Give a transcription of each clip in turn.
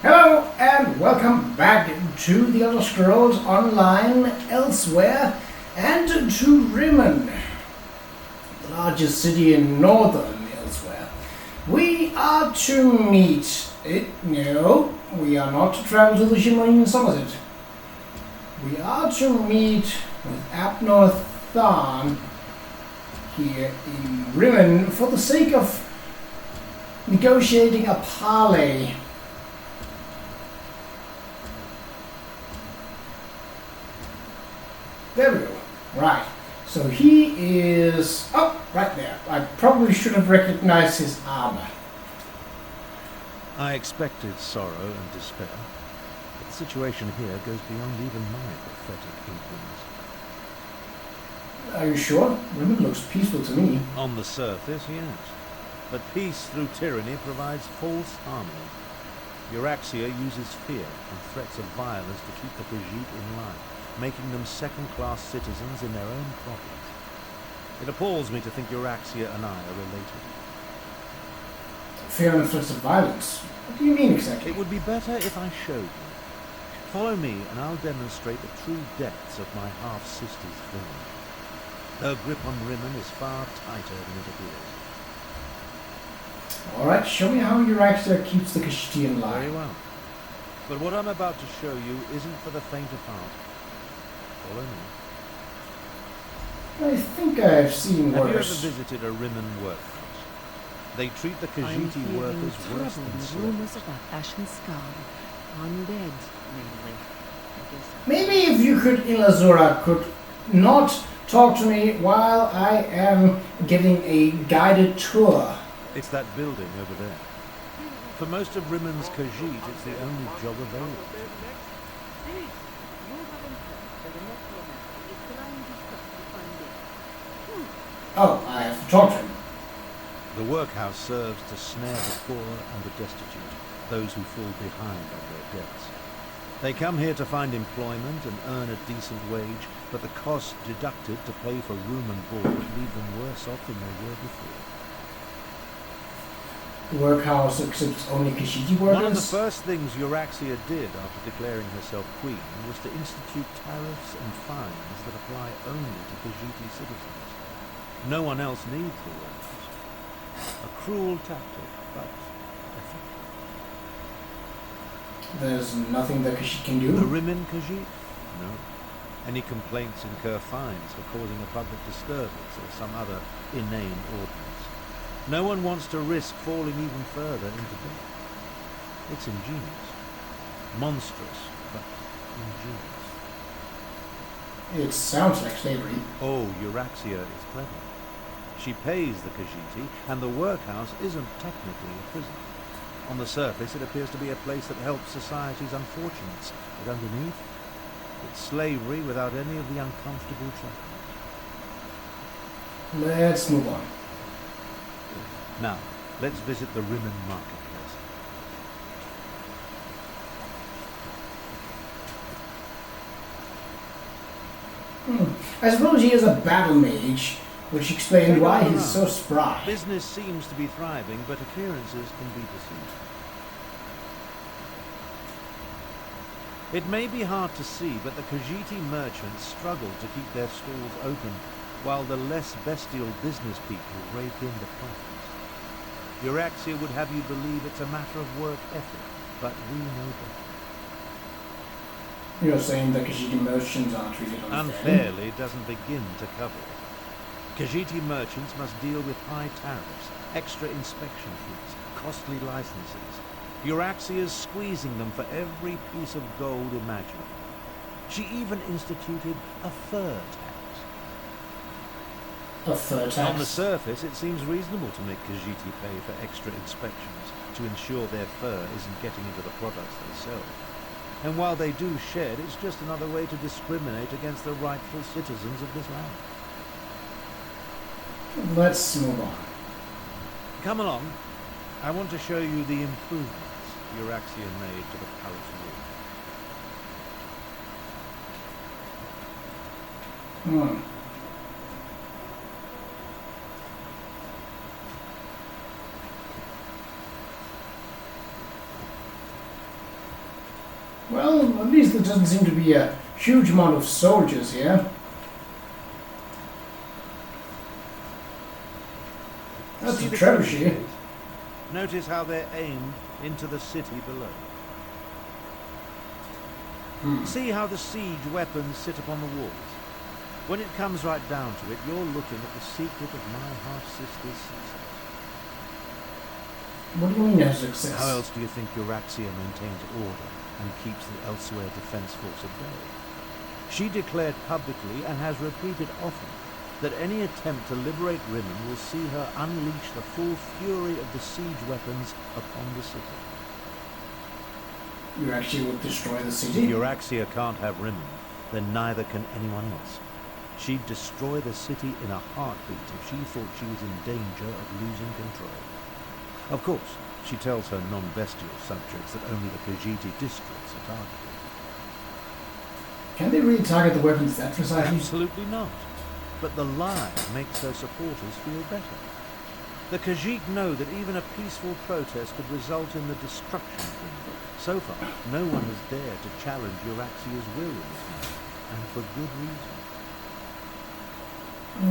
Hello and welcome back to the Elder Scrolls Online Elsweyr and to Rimmen, the largest city in northern Elsweyr. We are to meet no, we are not to travel to the Shimmering Somerset. We are to meet with Abnur Tharn here in Rimmen for the sake of negotiating a parley. There we go. Right. So he is... Oh, right there. I probably should have recognized his armor. I expected sorrow and despair, but the situation here goes beyond even my pathetic inklings. Are you sure? Rimmen looks peaceful to me. On the surface, yes. But peace through tyranny provides false harmony. Euraxia uses fear and threats of violence to keep the Khajiit in line, making them second-class citizens in their own province. It appalls me to think Euraxia and I are related. Fear and threats of violence? What do you mean exactly? It would be better if I showed you. Follow me and I'll demonstrate the true depths of my half-sister's villainy. Her grip on Rimmen is far tighter than it appears. Alright, show me how Euraxia keeps the Khajiiti in line. Very well. But what I'm about to show you isn't for the faint of heart. Follow me. I think I've seen worse. Have you worse. ever visited a Rimmen workhouse? They treat the Khajiiti workers worse than slaves. Rumors about Ashen Scar. Undead, mainly. Maybe if you could, Ilazura, could not talk to me while I am getting a guided tour. It's that building over there. For most of Rimmen's Khajiit, it's the only job available. Oh, I have to talk to him. The workhouse serves to snare the poor and the destitute, those who fall behind on their debts. They come here to find employment and earn a decent wage, but the costs deducted to pay for room and board leave them worse off than they were before. The workhouse accepts only Khajiiti workers? One of the first things Euraxia did after declaring herself queen was to institute tariffs and fines that apply only to Khajiiti citizens. No one else needs the workhouse. A cruel tactic, but effective. There's nothing that Khajiit can do? The Rimmen Khajiit? No. Any complaints incur fines for causing a public disturbance or some other inane ordinance. No one wants to risk falling even further into debt. It's ingenious. Monstrous, but ingenious. It sounds like slavery. Oh, Euraxia is clever. She pays the Khajiiti, and the workhouse isn't technically a prison. On the surface, it appears to be a place that helps society's unfortunates, but underneath, it's slavery without any of the uncomfortable trappings. Let's move on. Now, let's visit the Rimmen marketplace. I suppose he is a battle mage, which explains why he's so spry. Business seems to be thriving, but appearances can be deceiving. It may be hard to see, but the Khajiiti merchants struggle to keep their stalls open, while the less bestial business people rake in the profits. Euraxia would have you believe it's a matter of work ethic, but we know better. You're saying the Khajiiti merchants are treated unfairly doesn't begin to cover it. Khajiiti merchants must deal with high tariffs, extra inspection fees, costly licenses. Euraxia's squeezing them for every piece of gold imaginable. She even instituted a fur tax. A fur tax? On the surface, it seems reasonable to make Khajiiti pay for extra inspections to ensure their fur isn't getting into the products they sell. And while they do shed, it's just another way to discriminate against the rightful citizens of this land. Let's move on. Come along. I want to show you the improvements Euraxia made to the palace wall. Well, at least there doesn't seem to be a huge amount of soldiers here. That's See a the trebuchet. trebuchets? Notice how they're aimed into the city below. See how the siege weapons sit upon the walls. When it comes right down to it, you're looking at the secret of my half-sister's success. What do you mean as success? How else do you think Euraxia maintains order and keeps the Elsweyr Defence Force at bay? She declared publicly and has repeated often that any attempt to liberate Rimmen will see her unleash the full fury of the siege weapons upon the city. Euraxia would destroy the city? If Euraxia can't have Rimmen, then neither can anyone else. She'd destroy the city in a heartbeat if she thought she was in danger of losing control. Of course, she tells her non-bestial subjects that only the Khajiiti districts are targeted. Can they really target the weapons that precisely? Absolutely not. But the lie makes her supporters feel better. The Khajiit know that even a peaceful protest could result in the destruction of them. So far, no one has dared to challenge Euraxia's will in this matter, and for good reason.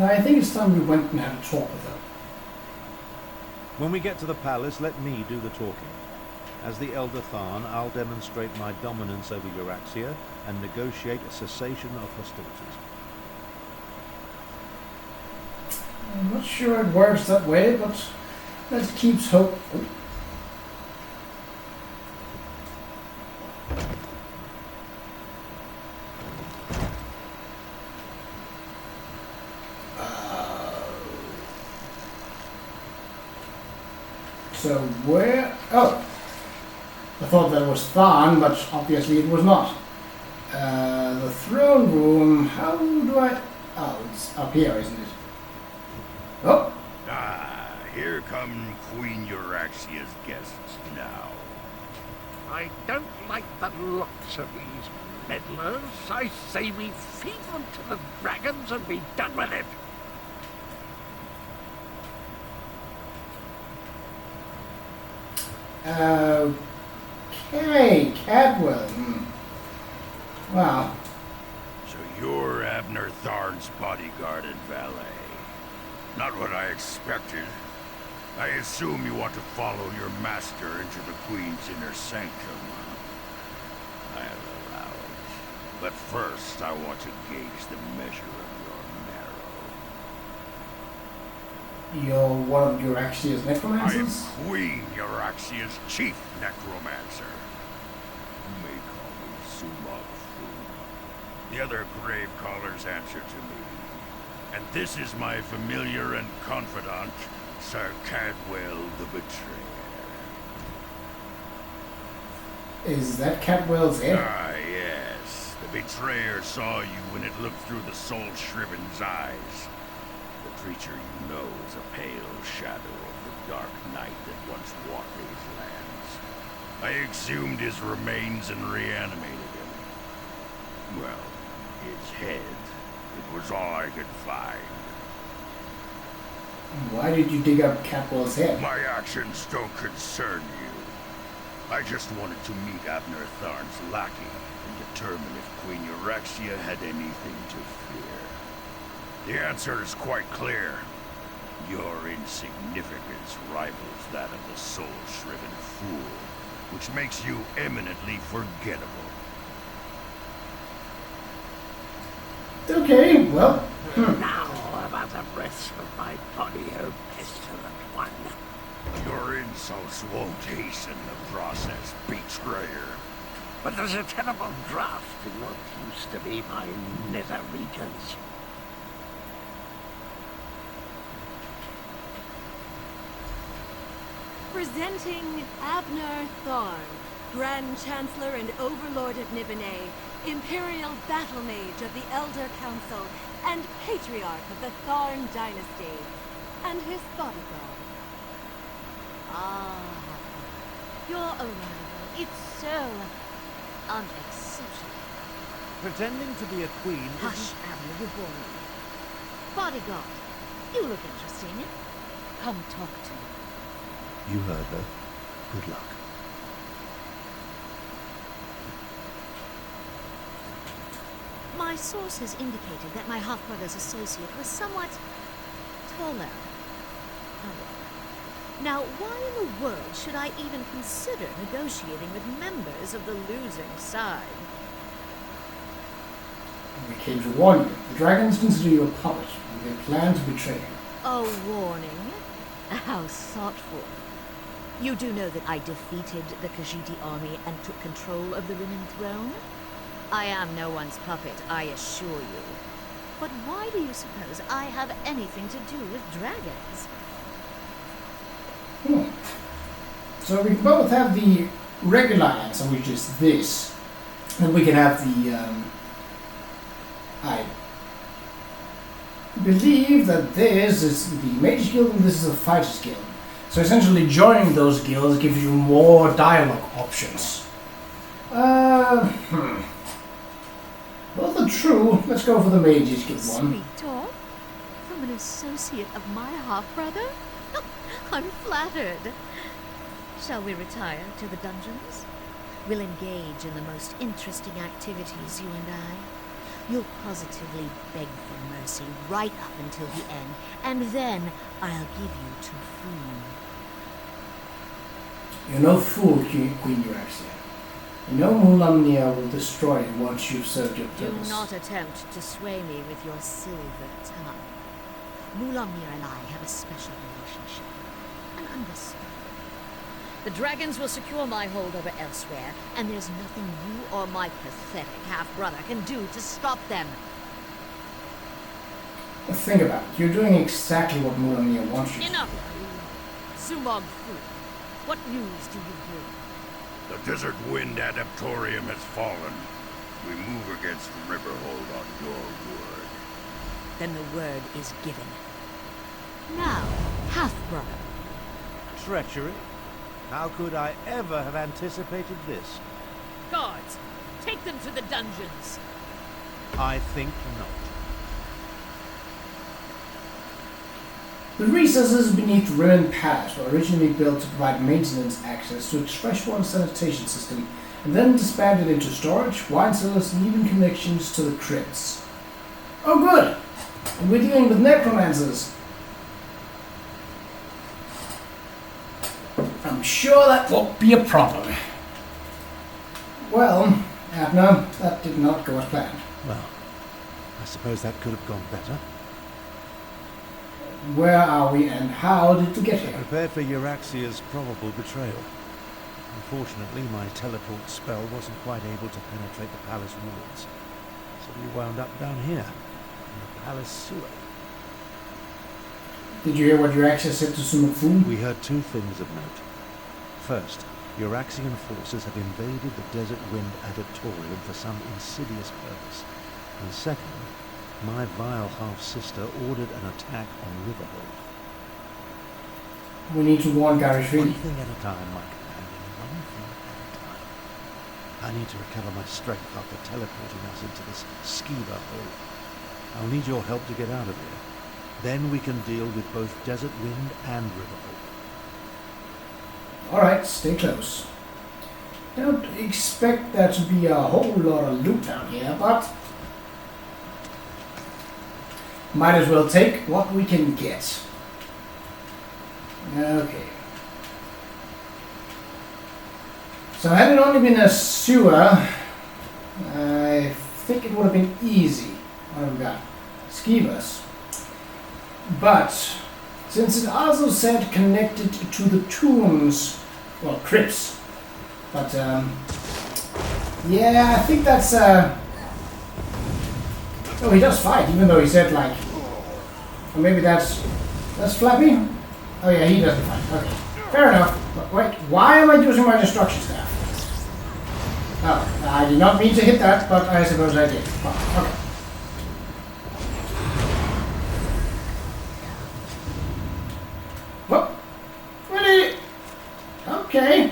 I think it's time we went and had a talk with her. When we get to the palace, let me do the talking. As the Elder Tharn, I'll demonstrate my dominance over Euraxia and negotiate a cessation of hostilities. I'm not sure it works that way, but that keeps hope. So where? Oh, I thought that was Tharn, but obviously it was not. The throne room. How do I? Oh, it's up here, isn't it? Oh. Ah, here come Queen Euraxia's guests now. I don't like the looks of these meddlers. I say we feed them to the dragons and be done with it. Okay, Cadwell. Wow. So you're Abnur Tharn's bodyguard and valet. Not what I expected. I assume you want to follow your master into the Queen's inner sanctum. I'll allow it. But first, I want to gauge the measure of your marrow. You're one of Euraxia's I am necromancers? Queen Euraxia's chief necromancer. You may call me Sumog Fu. The other grave callers answer to me. And this is my familiar and confidant, Sir Cadwell the Betrayer. Is that Cadwell's head? Ah, yes. The Betrayer saw you when it looked through the soul-shriven's eyes. The creature you know is a pale shadow of the dark night that once walked these lands. I exhumed his remains and reanimated him. Well, his head. It was all I could find. Why did you dig up Cadwell's head? My actions don't concern you. I just wanted to meet Abnur Tharn's lackey and determine if Queen Euraxia had anything to fear. The answer is quite clear. Your insignificance rivals that of the soul-shriven fool, which makes you eminently forgettable. Okay, well. Now about the rest of my body, oh pestilent one. Your insults won't hasten the process, betrayer. But there's a terrible draft in what used to be my nether regions. Presenting Abnur Tharn, Grand Chancellor and Overlord of Nibene, Imperial Battle Mage of the Elder Council, and Patriarch of the Tharn Dynasty, and his bodyguard. Ah, your arrival, it's so unexceptional. Pretending to be a queen Hush, Abner, you're boring. Bodyguard, you look interesting. Come talk to me. You heard her. Good luck. My sources indicated that my half-brother's associate was somewhat taller. Now, why in the world should I even consider negotiating with members of the losing side? We came to warn you. The dragons consider you a puppet, and they plan to betray you. A warning? How thoughtful. You do know that I defeated the Khajiiti army and took control of the Rimmen throne? I am no one's puppet, I assure you. But why do you suppose I have anything to do with dragons? So we can both have the regular answer, which is this. And we can have the, I believe that this is the Mage's Guild and this is the Fighter's Guild. So essentially joining those guilds gives you more dialogue options. Both are true. Let's go for the Mage's Guild one. Sweet talk? From an associate of my half-brother? I'm flattered. Shall we retire to the dungeons? We'll engage in the most interesting activities, you and I. You'll positively beg for mercy right up until the end, and then I'll give you to food. You're no fool, Queen Euraxia. You know Mulamnia will destroy you once you've served your Do purpose. not attempt to sway me with your silver tongue. Mulamnia and I have a special relationship. An understanding. The dragons will secure my hold over Elsweyr, and there's nothing you or my pathetic half-brother can do to stop them. Think about it. You're doing exactly what Mulamnia wants you to. Enough! Sumog Fu, what news do you bring? The Desert Wind Adaptorium has fallen. We move against Riverhold on your word. Then the word is given. Now, half-brother. Treachery? How could I ever have anticipated this? Guards, take them to the dungeons. I think not. The recesses beneath Rimmen Palace were originally built to provide maintenance access to its freshwater sanitation system, and then disbanded into storage, wine cellars, and even connections to the crypts. Oh good! And we're dealing with necromancers. I'm sure that won't be a problem. Well, Abner, that did not go as planned. Well, I suppose that could have gone better. Where are we and how did we get here? Prepared for Euraxia's probable betrayal. Unfortunately, my teleport spell wasn't quite able to penetrate the palace walls, so we wound up down here, in the palace sewer. Did you hear what Euraxia said to Sumok? We heard two things of note. First, Euraxian forces have invaded the Desert Wind Adaptorium for some insidious purpose. And second, my vile half-sister ordered an attack on Riverhold. We need to warn Gary One Free. thing at a time, my companion, one thing at a time. I need to recover my strength after teleporting us into this skeever hole. I'll need your help to get out of here. Then we can deal with both Desert Wind and Riverhold. Alright, stay close. Don't expect there to be a whole lot of loot down here, but might as well take what we can get. Okay. So had it only been a sewer, I think it would have been easy. What have we got? Skeevers. But since it also said connected to the tombs, well, crypts. But yeah, I think that's oh, he does fight, even though he said like, or maybe that's Flappy. Oh yeah, he doesn't fight. Okay, fair enough. But wait, why am I using my destruction staff? Oh, I did not mean to hit that, but I suppose I did. Oh, okay. Whoop! Really? Okay.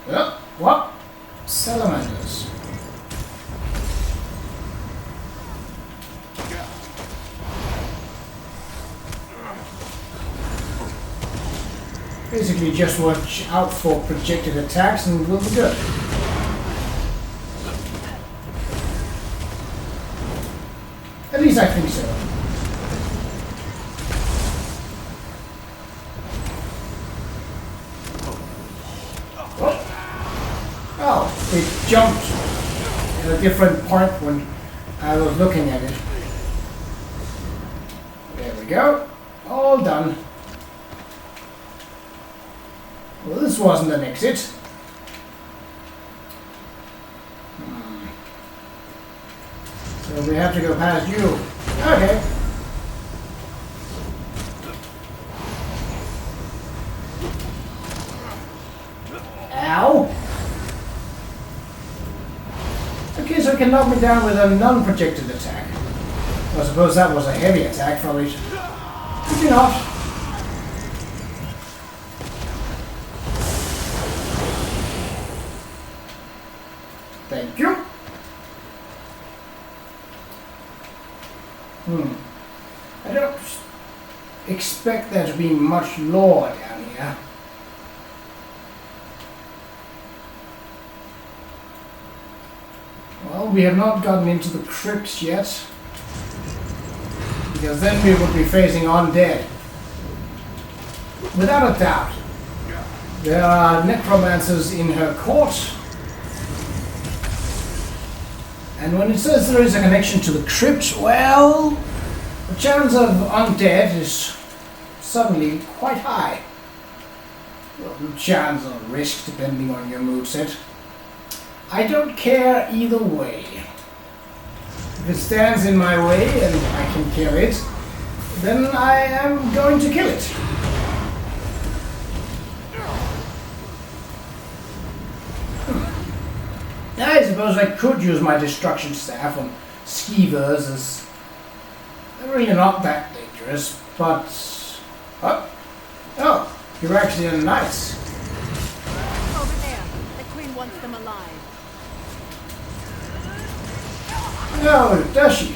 Yep. What? Salamanders. Basically just watch out for projected attacks and we'll be good. At least I think so. Oh, it jumped at a different point when I was looking at it. There we go. All done. Well, this wasn't an exit. So we have to go past you. Okay. Ow. Okay, so it can knock me down with a non-projected attack. I suppose that was a heavy attack, probably. Maybe not. Thank you. I don't expect there to be much lore down here. Well, we have not gotten into the crypts yet, because then we would be facing undead. Without a doubt. There are necromancers in her court. And when it says there is a connection to the crypt, well, the chance of undead is suddenly quite high. Well, chance or risk, depending on your moveset. I don't care either way. If it stands in my way and I can kill it, then I am going to kill it. I suppose I could use my destruction staff on skeevers, as they're really not that dangerous, but... Oh, you're actually nice. Over there. The Queen wants them alive. No, does she?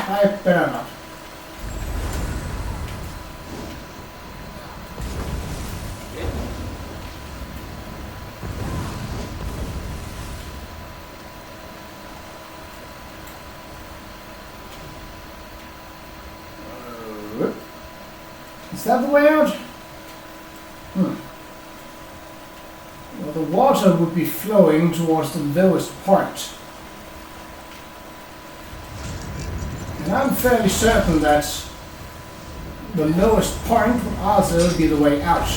I better not. Is that the way out? Well, the water would be flowing towards the lowest point. And I'm fairly certain that the lowest point would also be the way out.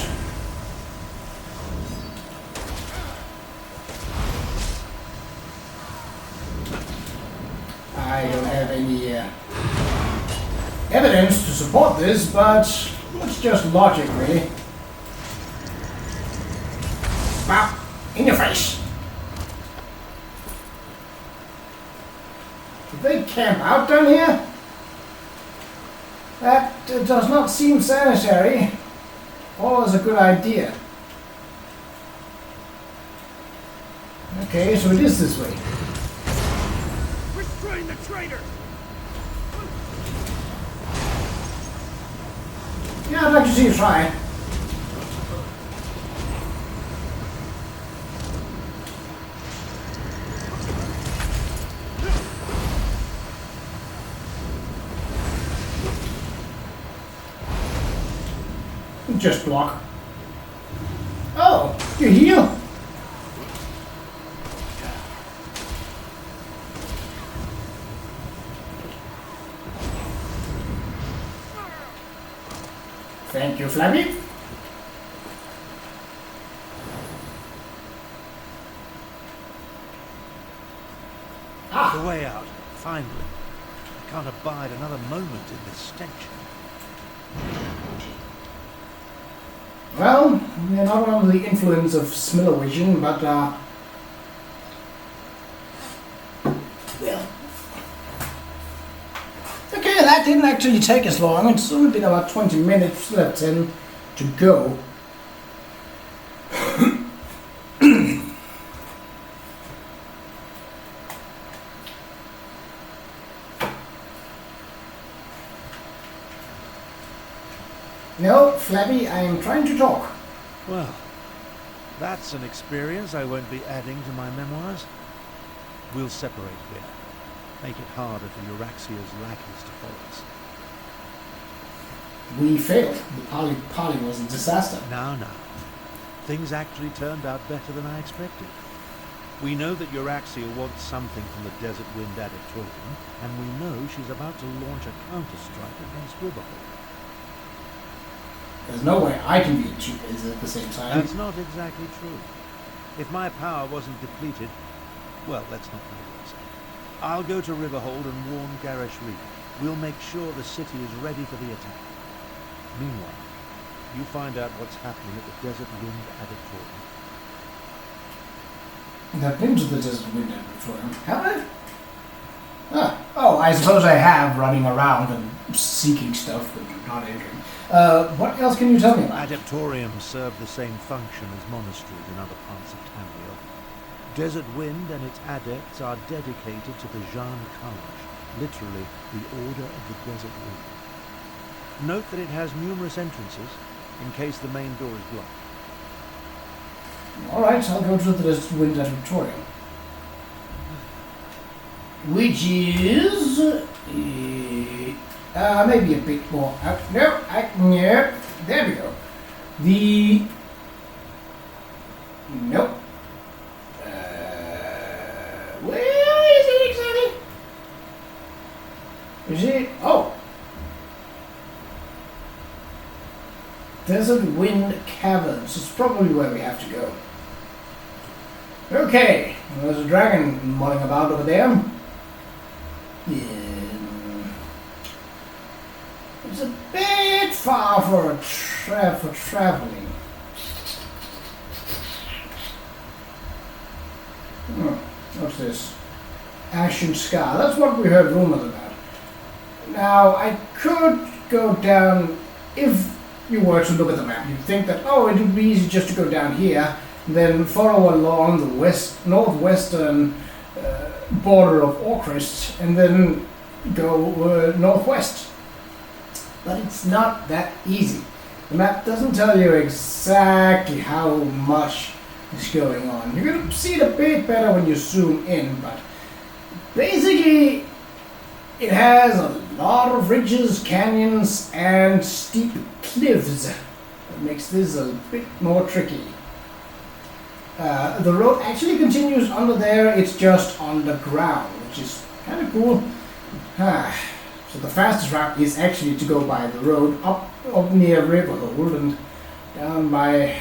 I don't have any evidence to support this, but it's just logic, really. Wow, in your face! Did they camp out down here? That does not seem sanitary, or as a good idea. Okay, so it is this way. Restrain the traitor! Yeah, I'd like to see you try. Just block. Oh, you heal. Thank you, Flabby. The way out, finally. I can't abide another moment in this stench. Well, we're not under the influence of smell-o-vision, but well, Okay, that didn't actually take us long. It's only been about 20 minutes left in to go. No, Flappy, I am trying to talk. Well, that's an experience I won't be adding to my memoirs. We'll separate here. Make it harder for Euraxia's lackeys to follow us. We failed. The Parley was a disaster. No. Things actually turned out better than I expected. We know that Euraxia wants something from the Desert Wind Adeptorium, and we know she's about to launch a counter-strike against Riverhold. There's no way I can be two places at the same time. That's not exactly true. If my power wasn't depleted, well, let's not go there. I'll go to Riverhold and warn Qa'Rajh. We'll make sure the city is ready for the attack. Meanwhile, you find out what's happening at the Desert Wind Adeptorium. I've been to the Desert Wind Adeptorium. Have I? Oh, I suppose I have, running around and seeking stuff, but not entering. What else can you tell me about? Adeptoriums serve the same function as monasteries in other parts of Tamriel. Desert Wind and its adepts are dedicated to the Qa'Rajh, literally the Order of the Desert Wind. Note that it has numerous entrances, in case the main door is blocked. Alright, I'll go to the Desert Wind Adeptorium. Which is... maybe a bit more out. No, there we go. Nope. Where is it exactly? Is it? Oh. Desert Wind Caverns. It's probably where we have to go. Okay. There's a dragon mulling about over there. It's a bit far for traveling. What's this? Ashen Scar. That's what we heard rumors about. Now, I could go down, if you were to look at the map, you'd think that, oh, it would be easy just to go down here, then follow along the northwestern border of Orcrist, and then go northwest. But it's not that easy. The map doesn't tell you exactly how much is going on. You're going to see it a bit better when you zoom in, but basically it has a lot of ridges, canyons, and steep cliffs. That makes this a bit more tricky. The road actually continues under there, it's just underground, which is kind of cool. So the fastest route is actually to go by the road up near Riverhold and down by...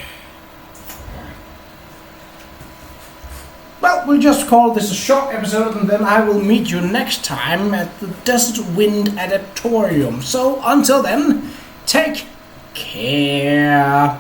Well, we'll just call this a short episode, and then I will meet you next time at the Desert Wind Adeptorium. So until then, take care.